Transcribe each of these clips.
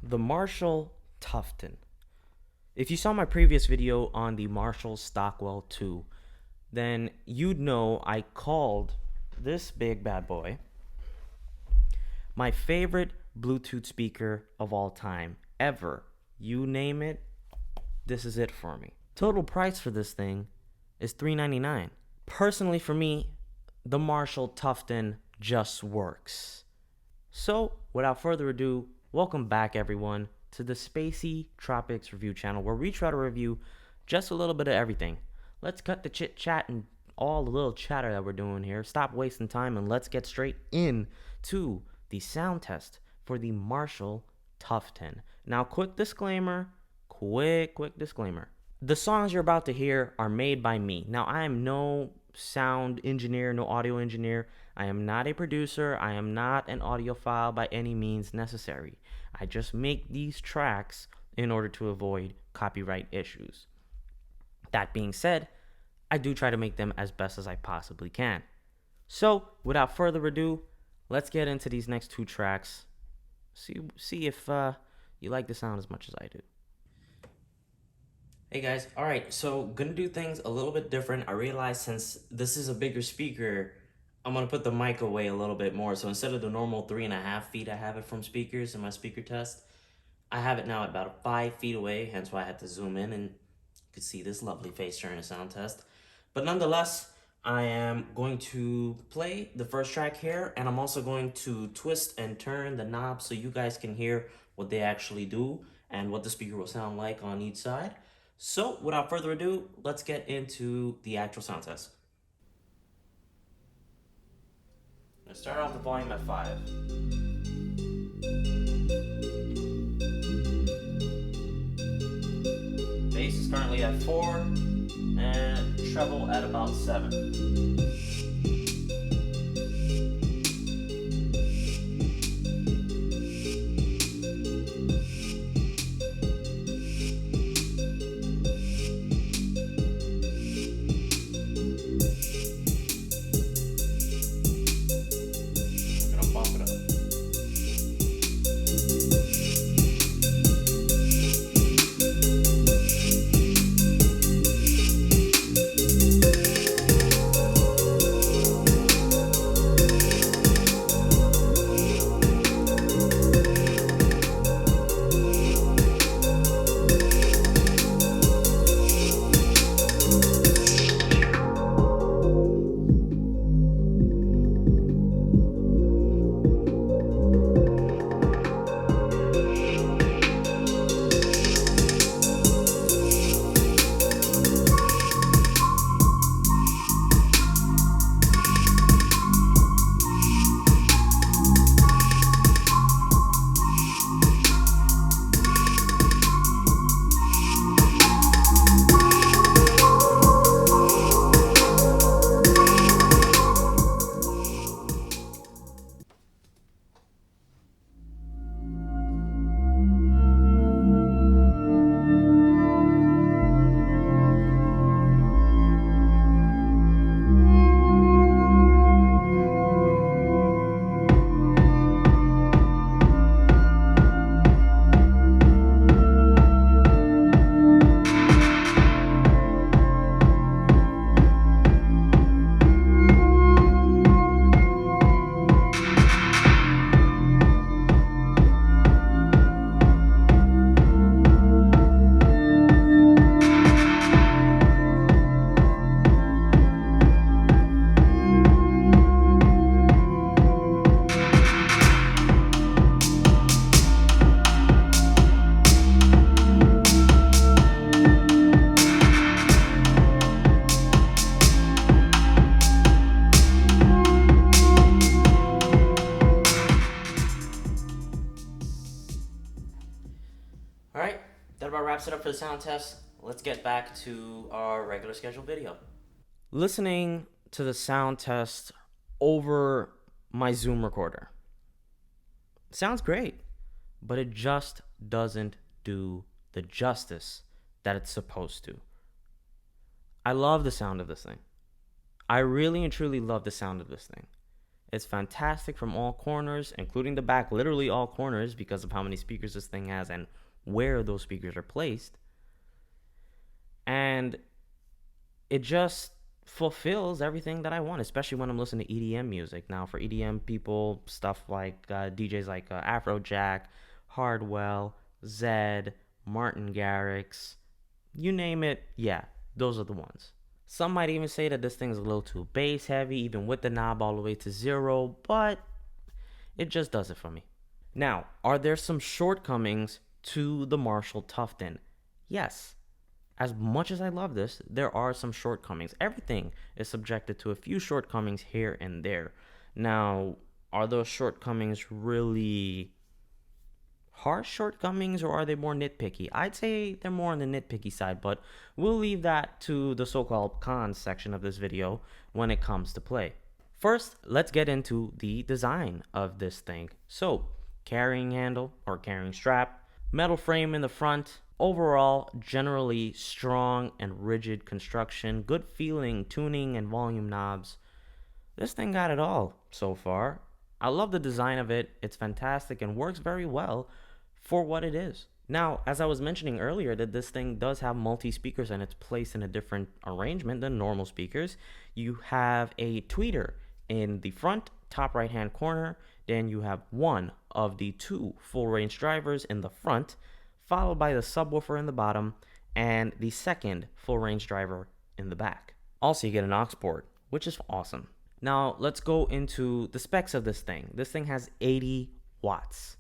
The Marshall Tufton. If you saw my previous video on the Marshall Stockwell 2, then you'd know I called this big bad boy my favorite Bluetooth speaker of all time, ever. You name it, this is it for me. Total price for this thing is $399. Personally, for me, the Marshall Tufton just works. So, without further ado, welcome back everyone to the Spacey Tropics review channel, where we try to review just a little bit of everything. Let's cut the chit chat and all the little chatter that we're doing here. Stop wasting time and let's get straight into the sound test for the Marshall Tufton. Now, quick disclaimer. The songs you're about to hear are made by me. Now, I am no sound engineer, no audio engineer. I am not a producer. I am not an audiophile by any means necessary. I just make these tracks in order to avoid copyright issues. That being said, I do try to make them as best as I possibly can. So, without further ado, let's get into these next two tracks. See if you like the sound as much as I do. Hey guys, alright, so gonna do things a little bit different. I realized since this is a bigger speaker, I'm gonna put the mic away a little bit more. So instead of the normal 3.5 feet I have it from speakers in my speaker test, I have it now at about 5 feet away, hence why I had to zoom in and you could see this lovely face during a sound test. But nonetheless, I am going to play the first track here, and I'm also going to twist and turn the knob so you guys can hear what they actually do and what the speaker will sound like on each side. So, without further ado, let's get into the actual sound test. I'm going to start off the volume at 5. Bass is currently at 4, and treble at about 7. Alright, that about wraps it up for the sound test. Let's get back to our regular scheduled video. Listening to the sound test over my Zoom recorder sounds great, but it just doesn't do the justice that it's supposed to. I love the sound of this thing. I really and truly love the sound of this thing. It's fantastic from all corners, including the back, literally all corners, because of how many speakers this thing has and where those speakers are placed. And it just fulfills everything that I want, especially when I'm listening to EDM music. Now, for EDM people, stuff like DJs like Afrojack, Hardwell, Zed, Martin Garrix, you name it, yeah, those are the ones. Some might even say that this thing is a little too bass heavy, even with the knob all the way to 0, but it just does it for me. Now, are there some shortcomings to the Marshall Tufton? Yes. As much as I love this, there are some shortcomings. Everything is subjected to a few shortcomings here and there. Now, are those shortcomings really harsh shortcomings, or are they more nitpicky? I'd say they're more on the nitpicky side, but we'll leave that to the so-called cons section of this video when it comes to play. First, let's get into the design of this thing. So, carrying handle or carrying strap, metal frame in the front, overall generally strong and rigid construction, good feeling tuning and volume knobs. This thing got it all so far. I love the design of it. It's fantastic and works very well for what it is. Now, as I was mentioning earlier, that this thing does have multi-speakers and it's placed in a different arrangement than normal speakers. You have a tweeter in the front top right hand corner, then you have one of the two full range drivers in the front, followed by the subwoofer in the bottom and the second full range driver in the back. Also, you get an aux port, which is awesome. Now, let's go into the specs of this thing. This thing has 80 watts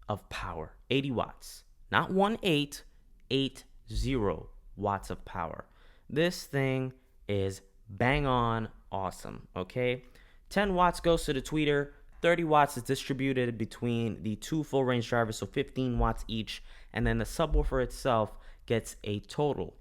of power. 80 watts. Not 1.8, 80 watts of power. This thing is bang on awesome, okay? 10 watts goes to the tweeter. 30 watts is distributed between the two full range drivers, so 15 watts each. And then the subwoofer itself gets a total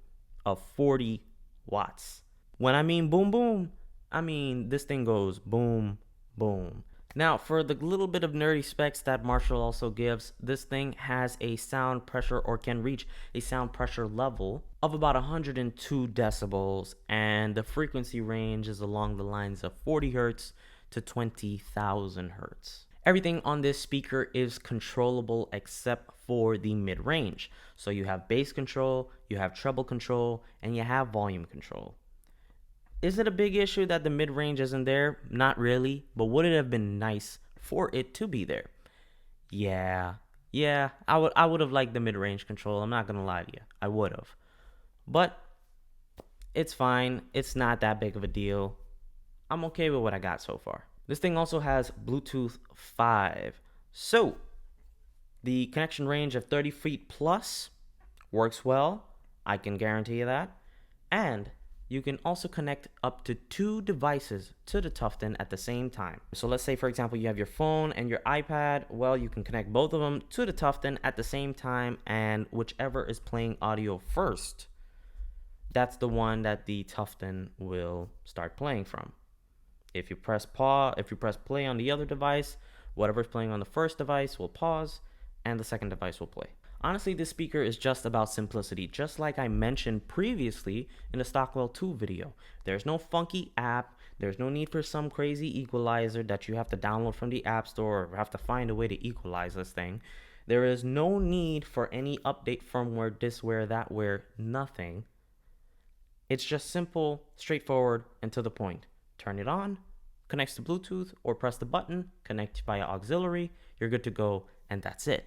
of 40 watts. When I mean boom, boom, I mean this thing goes boom, boom. Now, for the little bit of nerdy specs that Marshall also gives, this thing has a sound pressure, or can reach a sound pressure level of about 102 decibels, and the frequency range is along the lines of 40 hertz to 20,000 hertz. Everything on this speaker is controllable except for the mid-range. So you have bass control, you have treble control, and you have volume control. Is it a big issue that the mid-range isn't there? Not really, but would it have been nice for it to be there? Yeah, I would have liked the mid-range control. I'm not gonna lie to you, I would have. But it's fine. It's not that big of a deal. I'm okay with what I got so far. This thing also has Bluetooth 5. So, the connection range of 30 feet plus works well. I can guarantee you that. And you can also connect up to 2 devices to the Tufton at the same time. So let's say, for example, you have your phone and your iPad. Well, you can connect both of them to the Tufton at the same time, and whichever is playing audio first, that's the one that the Tufton will start playing from. If you press play on the other device, whatever's playing on the first device will pause, and the second device will play. Honestly, this speaker is just about simplicity, just like I mentioned previously in the Stockwell 2 video. There's no funky app, there's no need for some crazy equalizer that you have to download from the App Store or have to find a way to equalize this thing. There is no need for any update firmware, thisware, thatware, nothing. It's just simple, straightforward, and to the point. Turn it on, connects to Bluetooth, or press the button, connect via auxiliary, you're good to go, and that's it.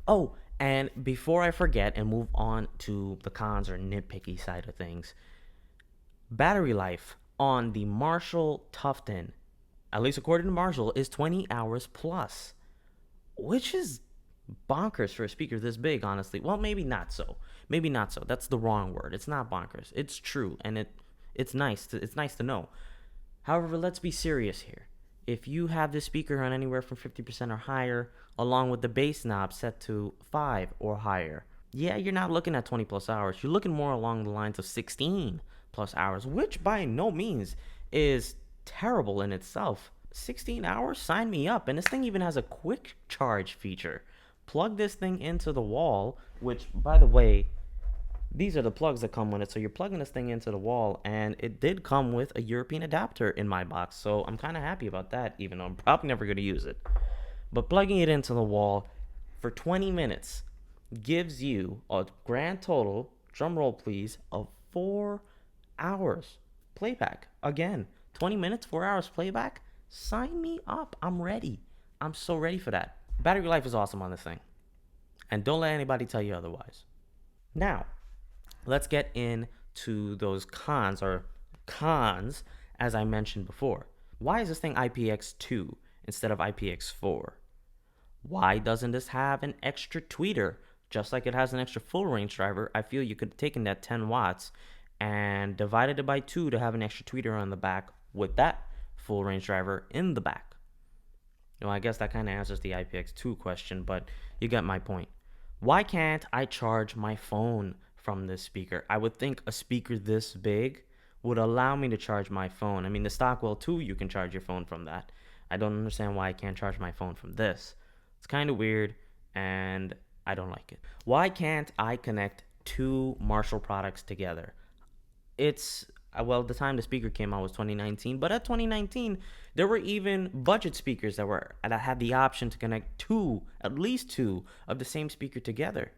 Oh, and before I forget and move on to the cons or nitpicky side of things, battery life on the Marshall Tufton, at least according to Marshall, is 20 hours plus, which is bonkers for a speaker this big, honestly. Well, maybe not so. That's the wrong word. It's not bonkers. It's true, and it's nice to know. However, let's be serious here. If you have this speaker on anywhere from 50% or higher, along with the bass knob set to 5 or higher, yeah, you're not looking at 20 plus hours. You're looking more along the lines of 16 plus hours, which by no means is terrible in itself. 16 hours? Sign me up. And this thing even has a quick charge feature. Plug this thing into the wall, which, by the way, these are the plugs that come with it. So you're plugging this thing into the wall, and it did come with a European adapter in my box. So I'm kind of happy about that, even though I'm probably never going to use it. But plugging it into the wall for 20 minutes gives you a grand total, drum roll please, of 4 hours playback. Again, 20 minutes, 4 hours playback. Sign me up. I'm ready. I'm so ready for that. Battery life is awesome on this thing. And don't let anybody tell you otherwise. Now, let's get into those cons, as I mentioned before. Why is this thing IPX2 instead of IPX4? Why doesn't this have an extra tweeter? Just like it has an extra full range driver, I feel you could have taken that 10 watts and divided it by 2 to have an extra tweeter on the back with that full range driver in the back. Well, I guess that kind of answers the IPX2 question, but you get my point. Why can't I charge my phone from this speaker? I would think a speaker this big would allow me to charge my phone. I mean, the Stockwell 2, you can charge your phone from that. I don't understand why I can't charge my phone from this. It's kind of weird, and I don't like it. Why can't I connect two Marshall products together? Well, the time the speaker came out was 2019, but at 2019, there were even budget speakers that had the option to connect at least two of the same speaker together.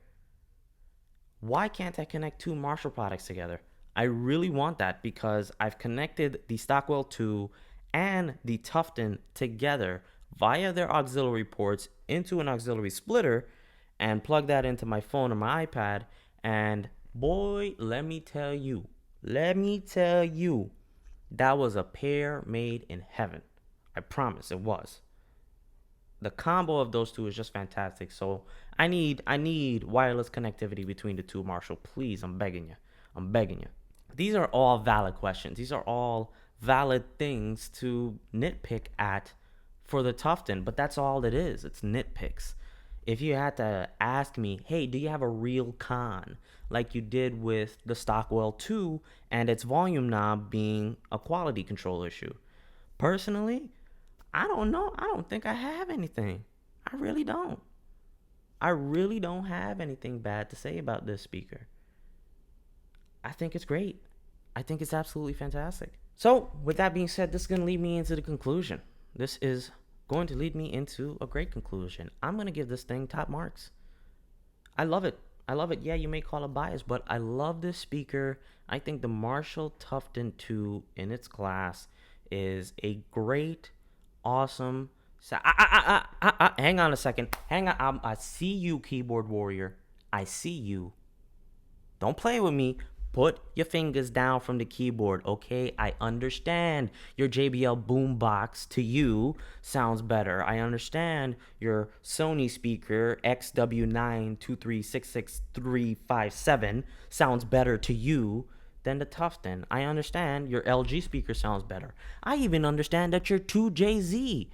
Why can't I connect two Marshall products together? I really want that because I've connected the Stockwell 2 and the Tufton together via their auxiliary ports into an auxiliary splitter and plug that into my phone or my iPad. And boy, let me tell you, that was a pair made in heaven. I promise it was. The combo of those two is just fantastic. So I need wireless connectivity between the two, Marshall. Please, I'm begging you. These are all valid questions. These are all valid things to nitpick at for the Tufton, but that's all it is. It's nitpicks. If you had to ask me, hey, do you have a real con like you did with the Stockwell 2 and its volume knob being a quality control issue? Personally, I don't know. I don't think I have anything. I really don't. I really don't have anything bad to say about this speaker. I think it's great. I think it's absolutely fantastic. So, with that being said, this is going to lead me into the conclusion. This is going to lead me into a great conclusion. I'm going to give this thing top marks. I love it. Yeah, you may call it bias, but I love this speaker. I think the Marshall Tufton 2 in its class is a great, awesome. Hang on a second. I see you, keyboard warrior. I see you. Don't play with me. Put your fingers down from the keyboard, okay? I understand your JBL boombox to you sounds better. I understand your Sony speaker XW923665357 sounds better to you than the Tufton. I understand your LG speaker sounds better. I even understand that your 2JZ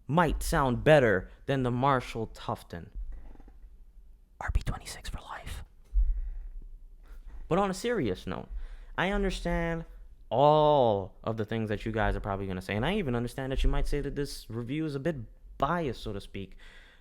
might sound better than the Marshall Tufton. RB26 for life. But on a serious note, I understand all of the things that you guys are probably going to say. And I even understand that you might say that this review is a bit biased, so to speak.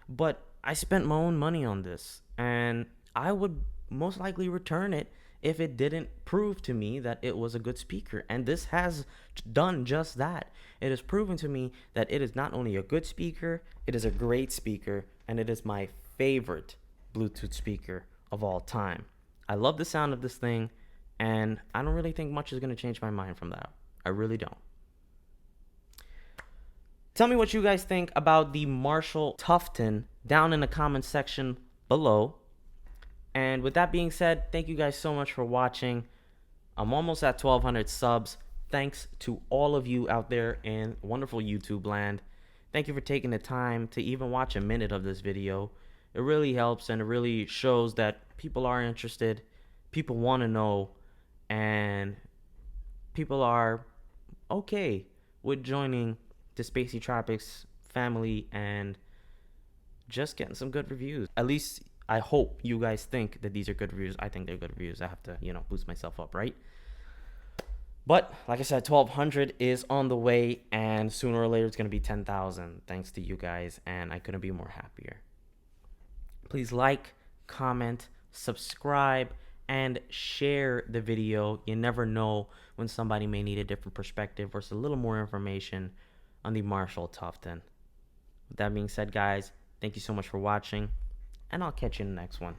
But I spent my own money on this. And I would most likely return it if it didn't prove to me that it was a good speaker. And this has done just that. It has proven to me that it is not only a good speaker, it is a great speaker. And it is my favorite Bluetooth speaker of all time. I love the sound of this thing, and I don't really think much is going to change my mind from that. I really don't. Tell me what you guys think about the Marshall Tufton down in the comments section below. And with that being said, thank you guys so much for watching. I'm almost at 1,200 subs. Thanks to all of you out there in wonderful YouTube land. Thank you for taking the time to even watch a minute of this video. It really helps, and it really shows that people are interested, people want to know, and people are okay with joining the Spacey Tropics family and just getting some good reviews. At least I hope you guys think that these are good reviews. I think they're good reviews. I have to, boost myself up, right? But like I said, 1,200 is on the way, and sooner or later it's going to be 10,000 thanks to you guys, and I couldn't be more happier. Please like, comment, subscribe, and share the video. You never know when somebody may need a different perspective or a little more information on the Marshall Tufton. With that being said, guys, thank you so much for watching, and I'll catch you in the next one.